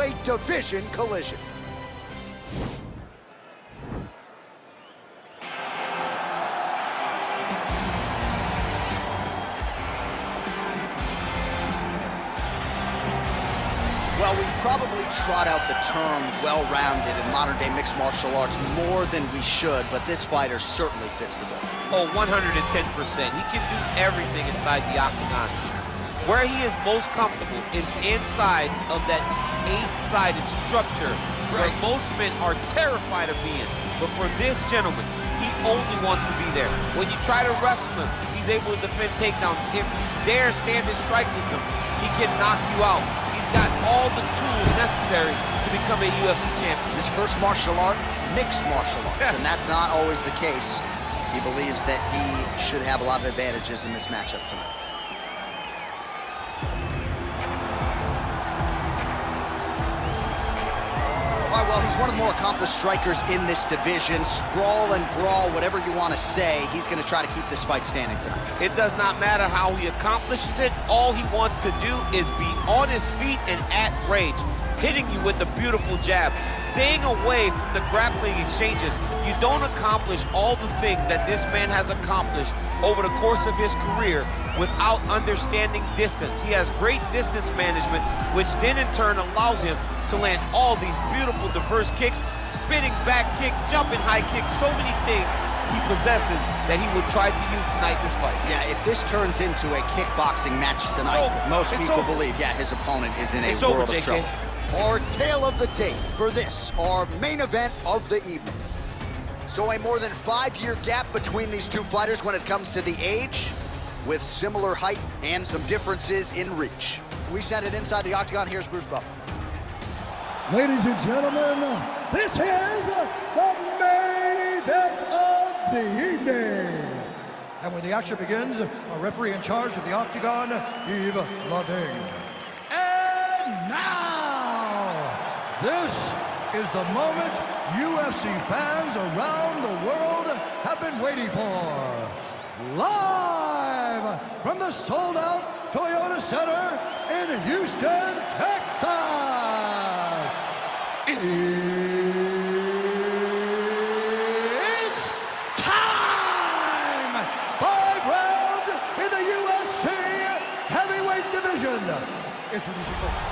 Cruiserweight Division collision. Well, we probably trot out the term well-rounded in modern-day mixed martial arts more than we should, but this fighter certainly fits the bill. Oh, 110%. He can do everything inside the octagon. Where he is most comfortable is inside of that 8-sided structure where most men are terrified of being. But for this gentleman, he only wants to be there. When you try to wrestle him, he's able to defend takedowns. If you dare stand and strike with him, he can knock you out. He's got all the tools necessary to become a UFC champion. His first martial art, mixed martial arts, and that's not always the case. He believes that he should have a lot of advantages in this matchup tonight. All right, well, he's one of the more accomplished strikers in this division. Sprawl and brawl, whatever you want to say, he's going to try to keep this fight standing tonight. It does not matter how he accomplishes it. All he wants to do is be on his feet and at range, hitting you with a beautiful jab, staying away from the grappling exchanges. You don't accomplish all the things that this man has accomplished over the course of his career without understanding distance. He has great distance management, which then in turn allows him to land all these beautiful diverse kicks, spinning back kick, jumping high kick, so many things he possesses that he will try to use tonight this fight. Yeah, if this turns into a kickboxing match tonight, most people believe, yeah, his opponent is in a world of trouble. Our tale of the tape for this, our main event of the evening. So a more than 5-year gap between these two fighters when it comes to the age, with similar height and some differences in reach. We send it inside the octagon. Here's Bruce Buffer. Ladies and gentlemen, this is the main event of the evening. And when the action begins, our referee in charge of the octagon, Yves Laving. And now, this is the moment UFC fans around the world have been waiting for. Live from the sold-out Toyota Center in Houston, Texas. It's time! 5 rounds in the UFC heavyweight division. Introducing first,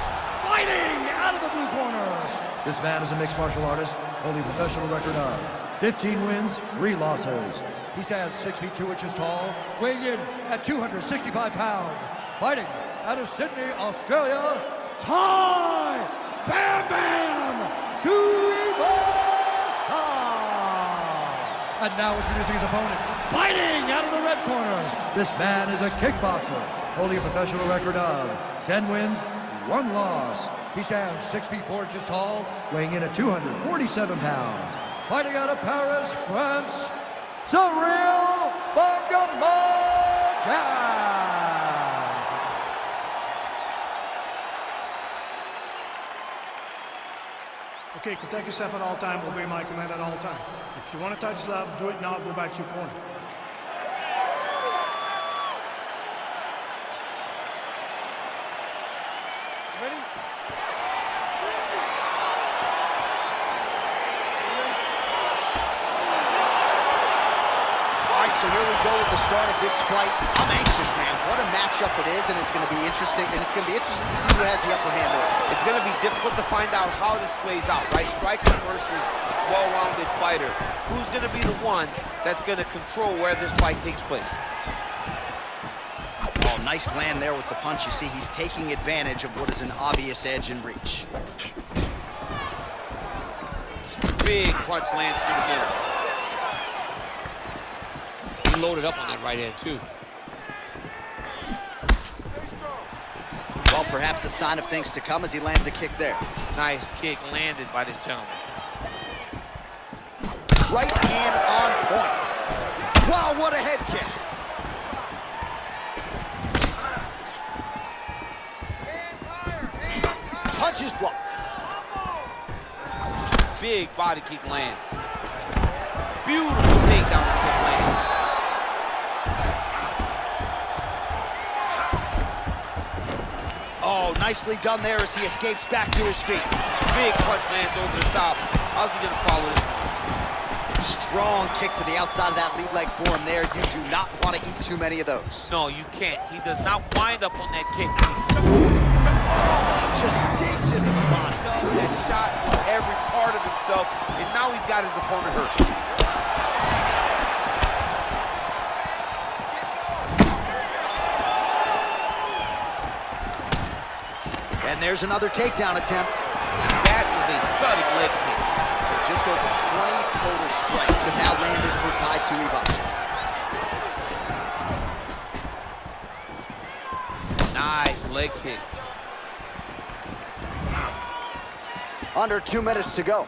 fighting out of the blue corner. This man is a mixed martial artist, holding a professional record of 15 wins, 3 losses. He stands 6 feet 2 inches tall, weighing in at 265 pounds. Fighting out of Sydney, Australia, Ty Bam Bam Tuivasa! And now introducing his opponent, fighting out of the red corner. This man is a kickboxer, holding a professional record of 10 wins, 1 loss. He stands 6 feet 4 inches tall, weighing in at 247 pounds. Fighting out of Paris, France, Ciryl. Okay, protect yourself at all time, obey my command at all time. If you want to touch left, do it now, go back to your corner. Ready? So here we go with the start of this fight. I'm anxious, man. What a matchup it is, and it's going to be interesting. And it's going to be interesting to see who has the upper hand over. It's going to be difficult to find out how this plays out, right? Striker versus well-rounded fighter. Who's going to be the one that's going to control where this fight takes place? Oh, nice land there with the punch. You see, he's taking advantage of what is an obvious edge in reach. Big punch lands through the middle. Loaded up on that right hand too. Well, perhaps a sign of things to come as he lands a kick there. Nice kick landed by this gentleman. Right hand on point. Wow, what a head kick. Hands higher, hands higher. Punch is blocked. Big body kick lands. Beautiful takedown kick lands. Oh, nicely done there as he escapes back to his feet. Big punch lands over the top. How's he gonna follow this one? Strong kick to the outside of that lead leg for him there. You do not want to eat too many of those. No, you can't. He does not wind up on that kick. Oh, just digs his body. That shot with every part of himself, and now he's got his opponent hurt. And there's another takedown attempt. That was a thudding leg kick. So just over 20 total strikes have now landed for Tuivasa. Nice leg kick. Under 2 minutes to go.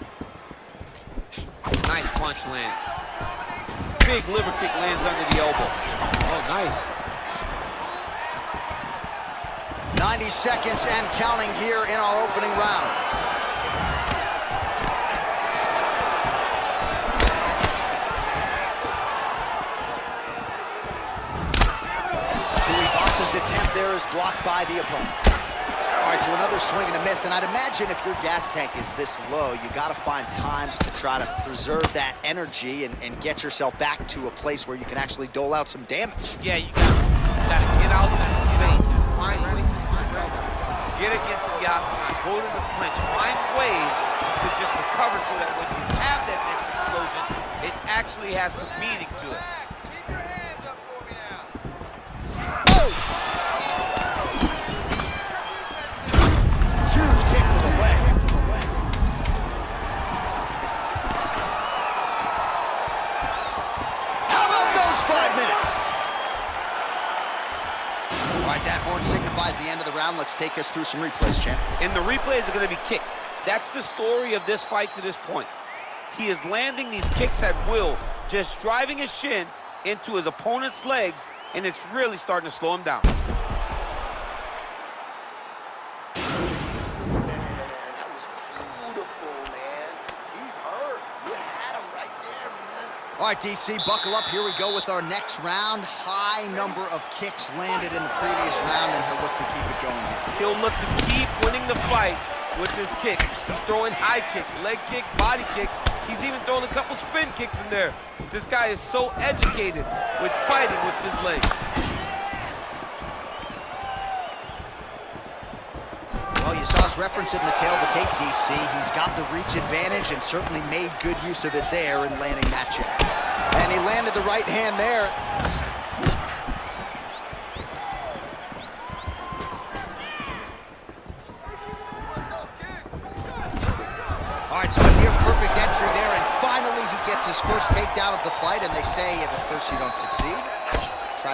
Nice punch lands. Big liver kick lands under the elbow. Oh, nice. 90 seconds and counting here in our opening round. Tuivasa's attempt there is blocked by the opponent. All right, so another swing and a miss, and I'd imagine if your gas tank is this low, you got to find times to try to preserve that energy and get yourself back to a place where you can actually dole out some damage. Yeah, you gotta get out of this space. Find places to rest. Get against the outside. Go to the clinch. Find ways to just recover so that when you have that next explosion, it actually has some meaning to it. Max, keep your hands up for me now. Oh! Huge kick to the leg. How about those 5 minutes? All right, that horn signifies the end of the round. Let's take us through some replays, champ. And the replays are going to be kicks. That's the story of this fight to this point. He is landing these kicks at will, just driving his shin into his opponent's legs, and it's really starting to slow him down. All right, DC, buckle up. Here we go with our next round. High number of kicks landed in the previous round, and he'll look to keep it going here. He'll look to keep winning the fight with his kicks. He's throwing high kick, leg kick, body kick. He's even throwing a couple spin kicks in there. This guy is so educated with fighting with his legs. Well, you saw us reference it in the tail of the tape, DC. He's got the reach advantage and certainly made good use of it there in landing that jab. And he landed the right hand there. All right, so a near perfect entry there, and finally he gets his first takedown of the fight, and they say if at first you don't succeed,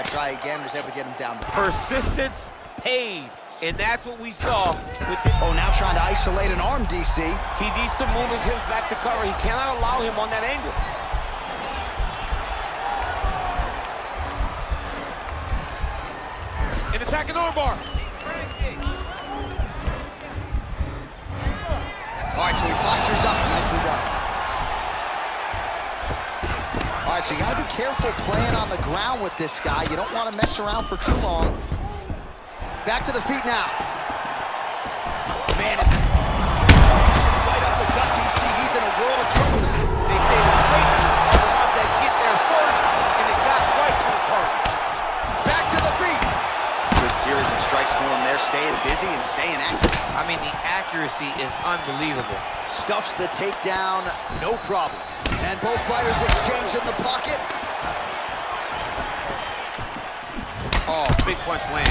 try again, was able to get him down there. Persistence pays, and that's what we saw with the... Oh, now trying to isolate an arm, DC. He needs to move his hips back to cover. He cannot allow him on that angle. An attacking armbar. All right, so he postures up. Nicely done. All right, so you got to be careful playing on the ground with this guy. You don't want to mess around for too long. Back to the feet now. Man, right up the gut, DC. He's in a world of trouble now. They say the great are the ones that get there first, and it got right to the target. Back to the feet. Good series of strikes for him there, staying busy and staying active. I mean, the accuracy is unbelievable. Stuffs the takedown, no problem. And both fighters exchange in the pocket. Oh, big punch lands.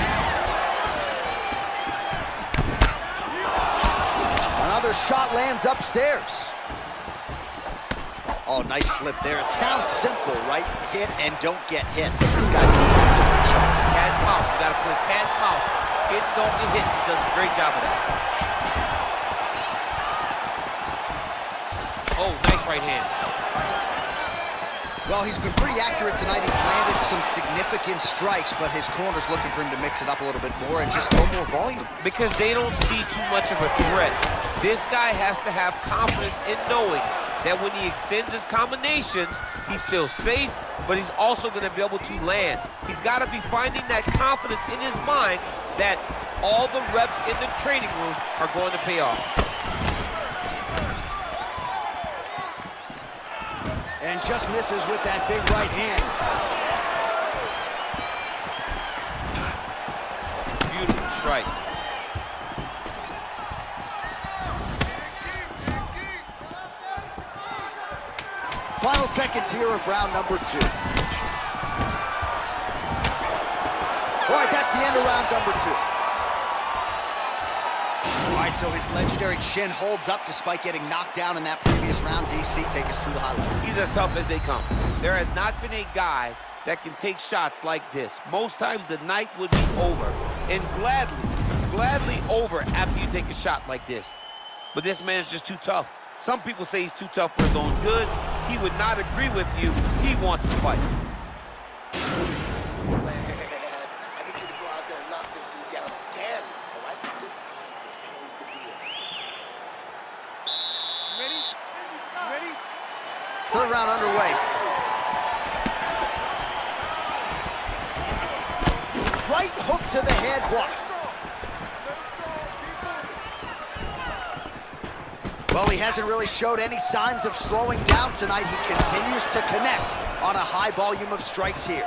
Another shot lands upstairs. Oh, nice slip there. It sounds simple, right? Hit and don't get hit. This guy's defensive with shots. Cat and mouse. You gotta play cat and mouse. Hit, don't get hit. He does a great job of that. Oh, nice right hand. Well, he's been pretty accurate tonight. He's landed some significant strikes, but his corner's looking for him to mix it up a little bit more and just throw more volume. Because they don't see too much of a threat. This guy has to have confidence in knowing that when he extends his combinations, he's still safe, but he's also going to be able to land. He's got to be finding that confidence in his mind that all the reps in the training room are going to pay off. And just misses with that big right hand. Beautiful strike. Final seconds here of round number 2. All right, that's the end of round number 2. All right, so his legendary chin holds up despite getting knocked down in that previous round. DC, take us through the highlight. He's as tough as they come. There has not been a guy that can take shots like this. Most times the night would be over, and gladly over after you take a shot like this. But this man is just too tough. Some people say he's too tough for his own good. He would not agree with you. He wants to fight. I need you to go out there and knock this dude down again. All right? This time, let's close the deal. Ready? Ready? Third round underway. Right hook to the head, blocked. Well, he hasn't really showed any signs of slowing down tonight. He continues to connect on a high volume of strikes here.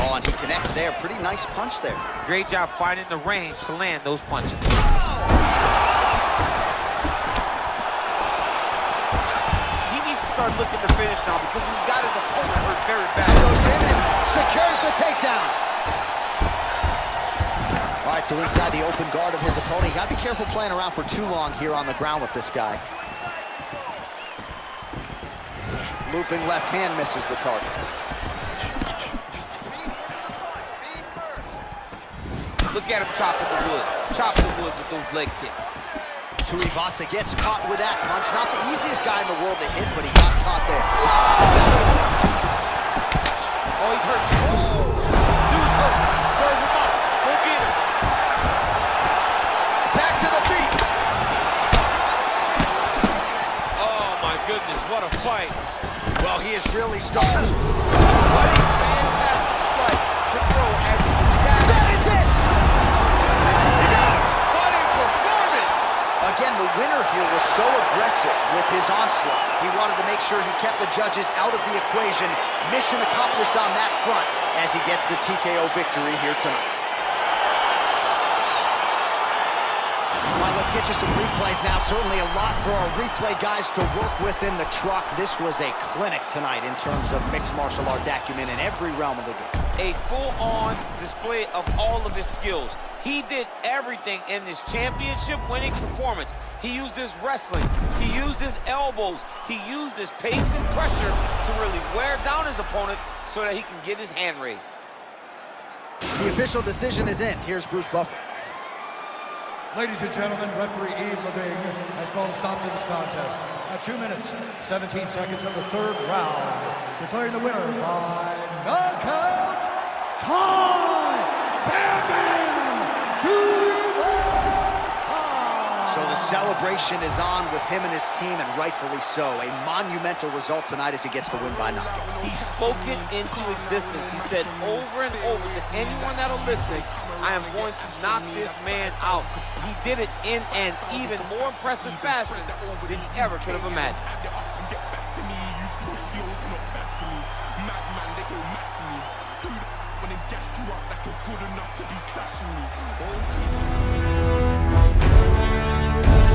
Oh, and he connects there. Pretty nice punch there. Great job finding the range to land those punches. He needs to start looking to finish now because he's got his opponent hurt very bad. Goes in and secures the takedown. All right, so inside the open guard of his opponent. You got to be careful playing around for too long here on the ground with this guy. Looping left hand misses the target. Look at him chopping the wood. Chopping the wood with those leg kicks. Tuivasa gets caught with that punch. Not the easiest guy in the world to hit, but he got caught there. Oh, he's hurt. Dude's hurt. Serve him up. Go get him. Back to the feet. Oh, my goodness. What a fight. Well, he is really starting. What a fantastic strike to throw at the jab. That is it. What a performance. Again, the winner here was so aggressive with his onslaught. He wanted to make sure he kept the judges out of the equation. Mission accomplished on that front as he gets the TKO victory here tonight. All right, let's get you some replays now. Certainly a lot for our replay guys to work with in the truck. This was a clinic tonight in terms of mixed martial arts acumen in every realm of the game. A full-on display of all of his skills. He did everything in this championship-winning performance. He used his wrestling. He used his elbows. He used his pace and pressure to really wear down his opponent so that he can get his hand raised. The official decision is in. Here's Bruce Buffer. Ladies and gentlemen, referee Yves Leving has called a stop to this contest at 2 minutes, 17 seconds of the third round, declaring the winner by knockout, So the celebration is on with him and his team, and rightfully so. A monumental result tonight as he gets the win by knockout. He spoke it into existence. He said over and over to anyone that'll listen, I am going to knock this man out. He did it in an even more impressive fashion than he ever could have imagined. Oh,